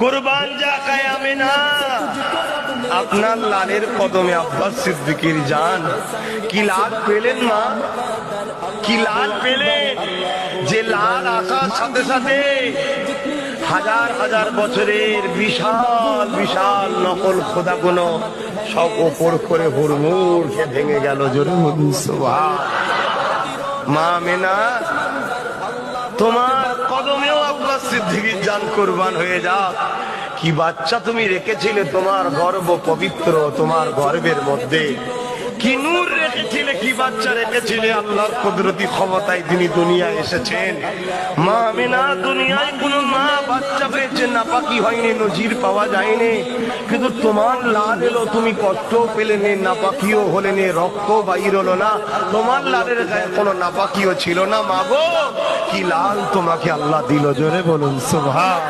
কুরবান জাকায়ে আমিনা আপনার লালের কদমে আব্বাস সিদ্দিকীর জান। কি লাল পেলেন মা, কি লাল পেলেন, যে লাল আসার সাথে সাথে হাজার হাজার বছরের বিশাল বিশাল নকল খোদাগুলো সব ওপর করে হুড়মুড় খেয়ে ভেঙে গেল। জোরে বলুন সুবহান। মা আমিনা তোমার কদমেও আব্বাস সিদ্দিকীর জান কুরবান হয়ে যাক। কি বাচ্চা তুমি রেখেছিলে, তোমার গর্ভ পবিত্র, তোমার গর্ভের মধ্যে কি নূর রেখেছিলে, কি বাচ্চা রেখেছিলে। আল্লাহর কুদরতি ক্ষমতায় তিনি দুনিয়ায় এসেছেন। মা আমিনা দুনিয়ায় কোনো মা বাচ্চা পেয়েছে নাপাকি হয়নি, নজির পাওয়া যায়নি। কিন্তু তোমার লাল এলো, তুমি কষ্ট পেলে নে, নাপাকিও হলে নে, রক্ত বাইর হলো না, তোমার লালের গায়ে কোনো নাপাকিও ছিল না। মা গো কি লাল তোমাকে আল্লাহ দিল। জোরে বলুন সুবহান।